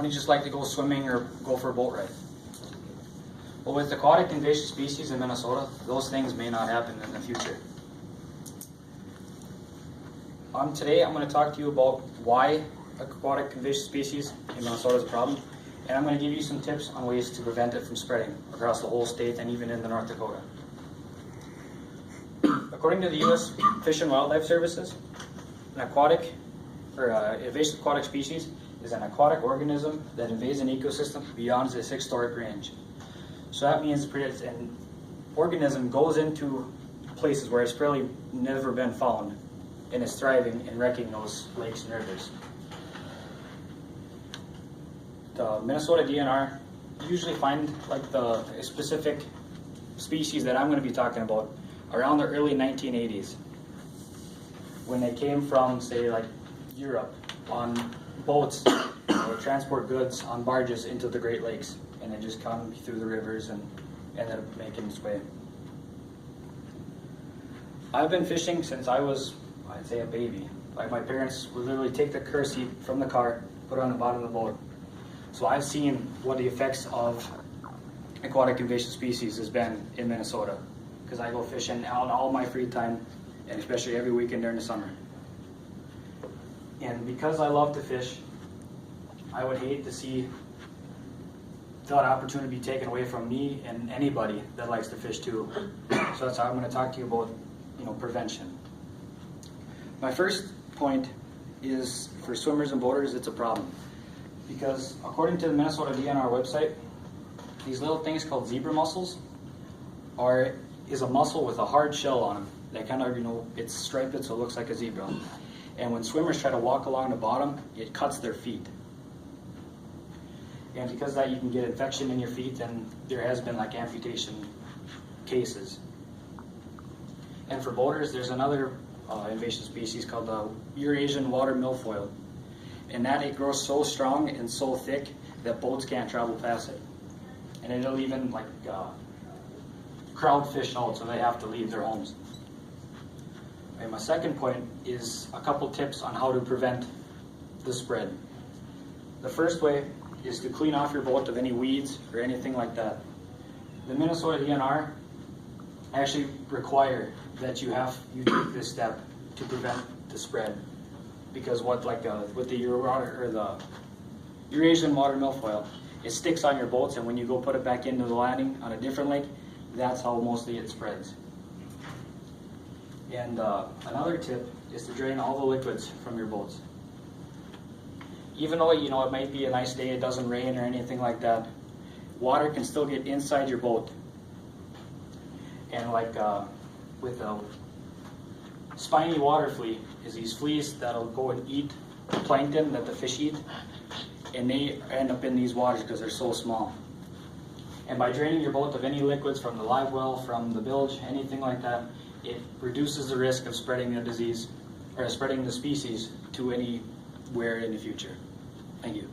many just like to go swimming or go for a boat ride? Well, with aquatic invasive species in Minnesota, those things may not happen in the future. Today I'm going to talk to you about why aquatic invasive species in Minnesota is a problem, and I'm going to give you some tips on ways to prevent it from spreading across the whole state and even in the North Dakota. According to the U.S. Fish and Wildlife Services, an invasive aquatic species is an aquatic organism that invades an ecosystem beyond its historic range. So that means an organism goes into places where it's probably never been found and is thriving and wrecking those lakes and rivers. The Minnesota DNR usually find like the specific species that I'm going to be talking about around the early 1980s, when they came from, say, like Europe on boats or transport goods on barges into the Great Lakes, and then just come through the rivers and ended up making its way. I've been fishing since I was, I'd say, a baby. Like, my parents would literally take the car seat from the car, put it on the bottom of the boat. So I've seen what the effects of aquatic invasive species has been in Minnesota, because I go fishing on all my free time, and especially every weekend during the summer. And because I love to fish, I would hate to see that opportunity be taken away from me and anybody that likes to fish too. So that's how I'm going to talk to you about, prevention. My first point is, for swimmers and boaters, it's a problem. Because according to the Minnesota DNR website, these little things called zebra mussels is a mussel with a hard shell on them that kind of, it's striped so it looks like a zebra. And when swimmers try to walk along the bottom, it cuts their feet. And because of that, you can get infection in your feet, and there has been like amputation cases. And for boaters, there's another invasive species called the Eurasian water milfoil. And that it grows so strong and so thick that boats can't travel past it. And it'll even crowd fish out, so they have to leave their homes. Okay, my second point is a couple tips on how to prevent the spread. The first way is to clean off your boat of any weeds or anything like that. The Minnesota DNR actually require that you take this step to prevent the spread, because with the Eurasian water milfoil, it sticks on your boats, and when you go put it back into the landing on a different lake, that's how mostly it spreads. And another tip is to drain all the liquids from your boats. Even though it might be a nice day, it doesn't rain or anything like that, water can still get inside your boat. And with a spiny water flea is these fleas that'll go and eat plankton that the fish eat, and they end up in these waters because they're so small. And by draining your boat of any liquids from the live well, from the bilge, anything like that, it reduces the risk of spreading the disease or spreading the species to anywhere in the future. Thank you.